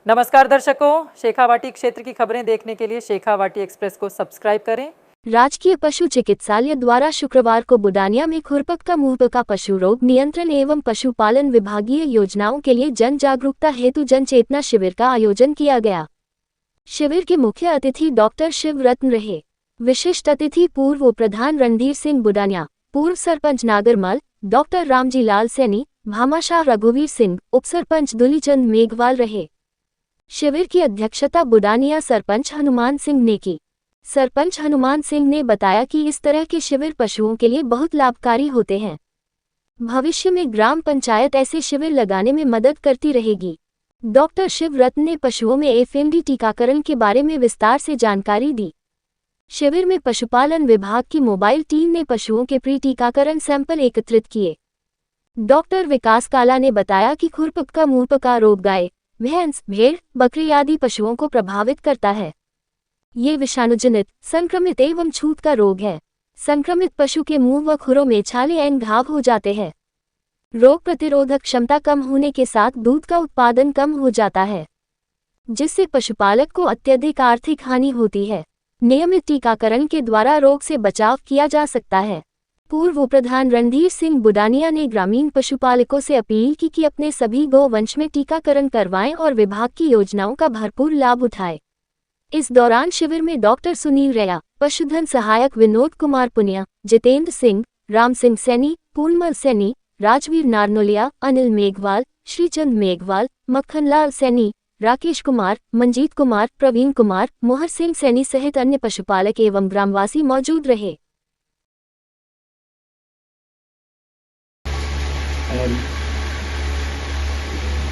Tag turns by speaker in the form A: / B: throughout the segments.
A: नमस्कार दर्शकों, शेखावाटी क्षेत्र की खबरें देखने के लिए शेखावाटी एक्सप्रेस को सब्सक्राइब करें।
B: राजकीय पशु चिकित्सालय द्वारा शुक्रवार को बुडानिया में खुरपक्का मुंहपका पशु रोग नियंत्रण एवं पशुपालन विभागीय योजनाओं के लिए जन जागरूकता हेतु जन चेतना शिविर का आयोजन किया गया। शिविर के मुख्य अतिथि डॉक्टर शिव रत्न रहे। विशिष्ट अतिथि पूर्व उप प्रधान रणधीर सिंह बुडानिया, पूर्व सरपंच नागरमल, डॉक्टर रामजी लाल सैनी, भामाशाह रघुवीर सिंह, उप सरपंच दुलीचंद मेघवाल रहे। शिविर की अध्यक्षता बुडानिया सरपंच हनुमान सिंह ने की। सरपंच हनुमान सिंह ने बताया कि इस तरह के शिविर पशुओं के लिए बहुत लाभकारी होते हैं। भविष्य में ग्राम पंचायत ऐसे शिविर लगाने में मदद करती रहेगी। डॉक्टर शिव रत्न ने पशुओं में एफएमडी टीकाकरण के बारे में विस्तार से जानकारी दी। शिविर में पशुपालन विभाग की मोबाइल टीम ने पशुओं के प्री टीकाकरण सैंपल एकत्रित किए। डॉक्टर विकास काला ने बताया कि खुरपक्का मुंहपका रोग गाय, भैंस, भेड़, बकरी आदि पशुओं को प्रभावित करता है। ये विषाणुजनित, संक्रमित एवं छूत का रोग है। संक्रमित पशु के मुंह व खुरों में छाले एवं घाव हो जाते हैं। रोग प्रतिरोधक क्षमता कम होने के साथ दूध का उत्पादन कम हो जाता है, जिससे पशुपालक को अत्यधिक आर्थिक हानि होती है। नियमित टीकाकरण के द्वारा रोग से बचाव किया जा सकता है। पूर्व उप प्रधान रणधीर सिंह बुडानिया ने ग्रामीण पशुपालकों से अपील की कि अपने सभी गौवंश में टीकाकरण करवाएं और विभाग की योजनाओं का भरपूर लाभ उठाएं। इस दौरान शिविर में डॉक्टर सुनील रैया, पशुधन सहायक विनोद कुमार पुनिया, जितेंद्र सिंह, राम सिंह सैनी, पूर्णमल सैनी, राजवीर नारनोलिया, अनिल मेघवाल, श्रीचंद मेघवाल, मक्खनलाल सैनी, राकेश कुमार, मंजीत कुमार, प्रवीण कुमार, मोहर सिंह सैनी सहित अन्य पशुपालक एवं ग्रामवासी मौजूद रहे।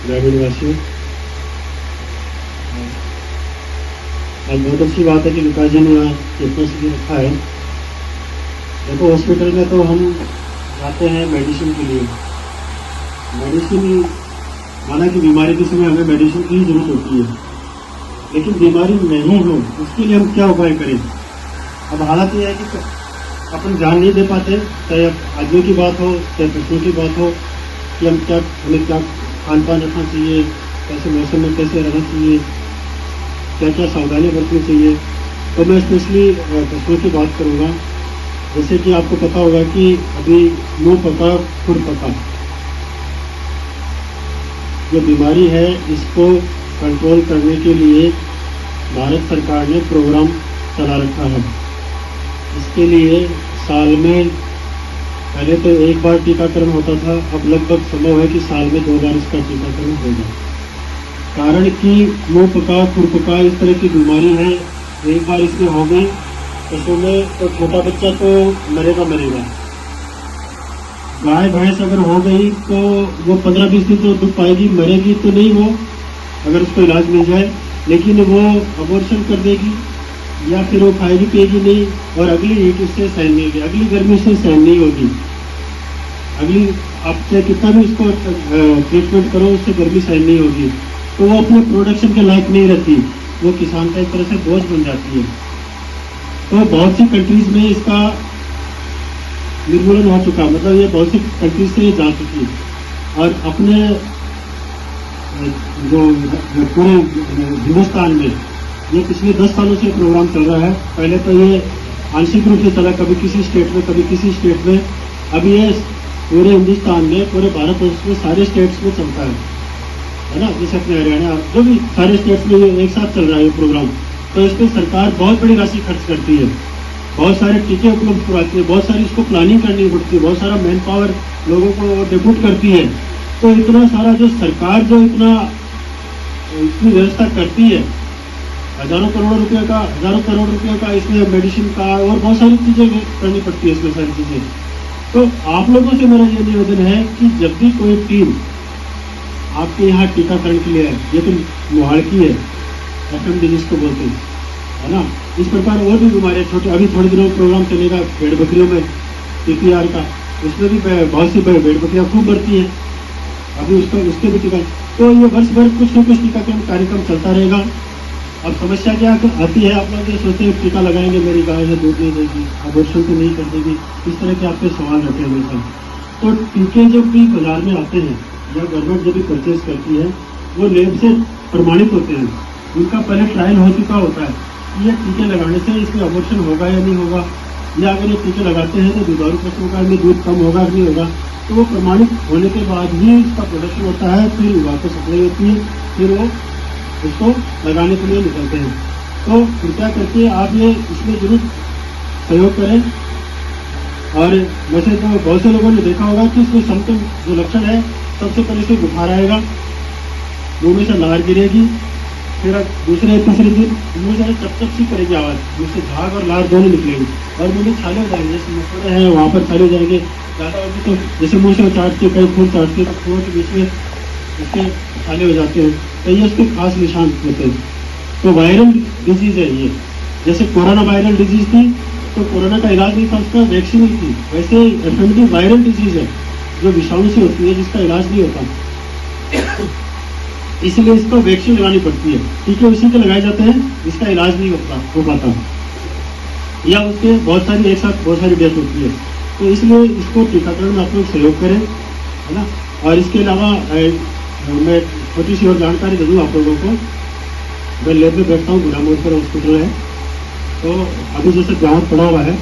C: ग्रामीणवासियों, आज बहुत अच्छी बात है कि विकास जी ने यहाँ चेतना शिविर रखा है। देखो, हॉस्पिटल में तो हम जाते हैं मेडिसिन के लिए। मेडिसिन माना कि बीमारी के समय हमें मेडिसिन की जरूरत होती है, लेकिन बीमारी नहीं हो उसके लिए हम क्या उपाय करें। अब हालत यह है कि अपन ध्यान नहीं दे पाते, चाहे आदमी की बात हो चाहे पशुओं की बात हो, कि हमें क्या खान पान रखना चाहिए, कैसे मौसम में कैसे रहना चाहिए, क्या क्या सावधानियाँ बरतनी चाहिए। तो मैं स्पेशली पशुओं की बात करूँगा। जैसे कि आपको पता होगा कि अभी मुंहपका खुरपका जो बीमारी है, इसको कंट्रोल करने के लिए भारत सरकार ने प्रोग्राम चला रखा है। इसके लिए साल में पहले तो एक बार टीकाकरण होता था, अब लगभग संभव है कि साल में 2 बार इसका टीकाकरण होगा। कारण कि मुंहपका खुरपका इस तरह की बीमारी है, एक बार इसमें हो गई पशु में तो छोटा बच्चा तो मरेगा। गाय भैंस अगर हो गई तो वो 15-20 दिन तो दुख पाएगी, मरेगी तो नहीं वो, अगर उसको इलाज मिल जाए, लेकिन वो अबॉर्शन कर देगी या फिर वो खाएगी पिएगी नहीं, और अगली हीट उससे सहन नहीं होगी, अगली गर्मी उससे सहन नहीं होगी। अगली आप चाहे कितना भी उसको ट्रीटमेंट करो, उससे गर्मी सहन नहीं होगी, तो वो अपने प्रोडक्शन के लायक नहीं रहती, वो किसान का एक तरह से बोझ बन जाती है। तो बहुत सी कंट्रीज में इसका निर्मूलन हो चुका, मतलब ये बहुत सी कंट्रीज से जा चुकी है। और अपने जो पूरे हिंदुस्तान में ये पिछले 10 सालों से प्रोग्राम चल रहा है। पहले तो ये आंशिक रूप से चला, कभी किसी स्टेट में कभी किसी स्टेट में, अब ये पूरे हिंदुस्तान में, पूरे भारतवर्ष में सारे स्टेट्स में चलता है ना। जैसे अपने हरियाणा, जो भी सारे स्टेट्स में एक साथ चल रहा है ये प्रोग्राम। तो इस पर सरकार बहुत बड़ी राशि खर्च करती है, बहुत सारे टीके उपलब्ध करवाती है, बहुत सारी इसको प्लानिंग करनी पड़ती है, बहुत सारा मैन पावर लोगों को डिप्यूट करती है। तो इतना सारा जो सरकार जो इतनी व्यवस्था करती है, हजारों करोड़ रुपए का इसमें मेडिसिन का और बहुत सारी चीजें करनी पड़ती है इसमें सारी चीजें। तो आप लोगों से मेरा ये निवेदन है कि जब भी कोई टीम आपके यहाँ टीकाकरण के लिए है, ये तो मोहाड़ की है, एफएमडी जिसको बोलते हैं, है ना। इस प्रकार और भी बीमारियाँ छोटे, अभी थोड़े दिनों में प्रोग्राम चलेगा भेड़ बकरियों में टीपीआर का, उसमें भी बहुत सी भेड़ बकरियाँ खूब बढ़ती हैं, अभी उसके भी टीका। तो ये वर्ष भर कुछ न कुछ टीकाकरण कार्यक्रम चलता रहेगा। अब समस्या क्या आती है, आप लोग ये सोचते हैं टीका लगाएंगे मेरी गाय है दूध नहीं देगी, अबॉर्शन तो नहीं कर देगी, इस तरह के आपके सवाल रहते हैं हमेशा। तो टीके जब भी बाजार में आते हैं या गवर्नमेंट जब भी परचेज करती है वो लेब से प्रमाणित होते हैं, उनका पहले ट्रायल हो चुका होता है कि ये टीके लगाने से इसमें अबॉर्शन होगा या नहीं होगा, या अगर ये टीके लगाते हैं तो दुधारू पशुओं का इनमें दूध कम होगा कि नहीं होगा। तो वो प्रमाणित होने के बाद ही इसका प्रोडक्शन होता है, फिर विभाग को सप्लाई होती है, फिर वो उसको लगाने के लिए निकलते हैं। तो कृपया करके आप ये इसमें जरूर सहयोग करें। और वैसे तो बहुत से लोगों ने देखा होगा कि इसमें सिम्टम जो लक्षण है, सबसे पहले इसमें बुखार आएगा, मुंह में से लार गिरेगी, फिर दूसरे तीसरे दिन मुंह से चप सी करेगी आवाज़, मुंह से झाग और लार दोनों निकलेगी, और मुंह में छाले हो जाएंगे, जैसे मकोड़े हैं वहाँ पर छाले हो जाएंगे, ज़्यादा होगी तो जैसे मुंह से चाटते कई फूल चाटते तो फूलों के बीच में उसके छाले हो जाते हैं। तो ये उसके खास निशान होते हैं। तो वायरल डिजीज़ है ये, जैसे कोरोना वायरल डिजीज़ थी तो कोरोना का इलाज नहीं था, उसका वैक्सीन ही थी। वैसे एफएमडी वायरल डिजीज़ है जो विषाणु से होती है, जिसका इलाज नहीं होता, इसलिए इसको वैक्सीन लगानी पड़ती है। टीके उसी के लगाए जाते हैं, इसका इलाज नहीं हो पाता, या उसके बहुत सारी एक साथ बहुत सारी डेथ होती है। तो इसलिए इसको टीकाकरण में आप लोग सहयोग करें, है ना। और इसके अलावा मैं छोटी सी और जानकारी दे दूँ आप लोगों को। मैं लेब में बैठता हूँ, गुलाम मोहम्मद हॉस्पिटल है, तो अभी जैसे ब्याह पड़ा हुआ है,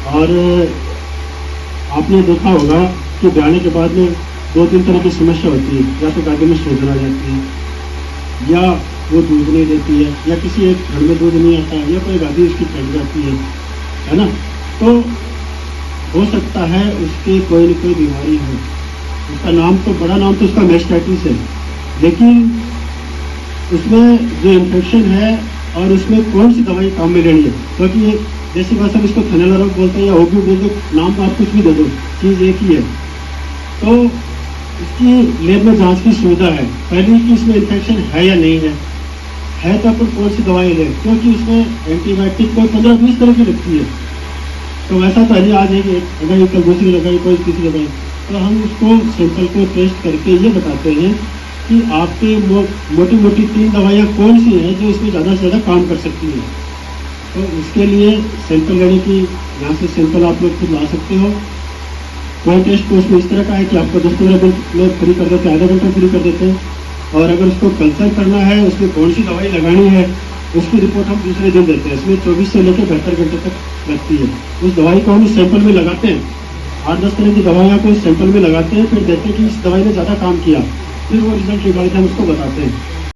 C: और आपने देखा होगा कि ब्याने के बाद में 2-3 तरह की समस्या होती है, या तो गादी में सूजन आ जाती है, या वो दूध नहीं देती है, या किसी एक घर में दूध नहीं आता, या कोई गादी उसकी फट जाती है ना। तो हो सकता है उसके कोई न कोई बीमारी हो, उसका नाम तो बड़ा नाम तो उसका मैस्टाइटिस है, लेकिन उसमें जो इन्फेक्शन है और उसमें कौन सी दवाई काम में लेनी है, क्योंकि ये देसी भाषा में इसको थनैला रोग बोलते हैं, या ओपी बोल दो, नाम तो आप कुछ भी दे दो, चीज़ एक ही है। तो इसकी लेब में जांच की सुविधा है, पहले कि इसमें इन्फेक्शन है या नहीं है तो अपन कौन सी दवाई लें, क्योंकि उसमें एंटीबायोटिक कोई 15-20 तरह की लगती है। तो वैसा तो अभी आज है कि अगर कल दूसरी लगाई, कोई तीसरी लगाई, तो हम उसको सैंपल को टेस्ट करके ये बताते हैं कि आपके मोटी मोटी 3 दवाइयाँ कौन सी हैं जो इसमें ज़्यादा से ज़्यादा काम कर सकती हैं। तो उसके लिए सैंपल लेने की, यहाँ से सैंपल आप लोग खुद ला सकते हो। कोई टेस्ट कोर्स में इस तरह का है कि आपको 10-15 मिनट में फ्री कर देते हैं, आधा घंटा फ्री कर देते हैं। और अगर उसको कल्चर करना है, उसमें कौन सी दवाई लगानी है, उसकी रिपोर्ट हम दूसरे दिन देते हैं। इसमें 24 से लेकर 72 घंटे तक लगती है। उस दवाई को हम सैंपल में लगाते हैं, 8-10 तरह की दवाइयाँ को सैंपल में लगाते हैं, फिर देखते हैं कि इस दवाई ने ज़्यादा काम किया, फिर वो रिजल्ट के बाद हम उसको बताते हैं।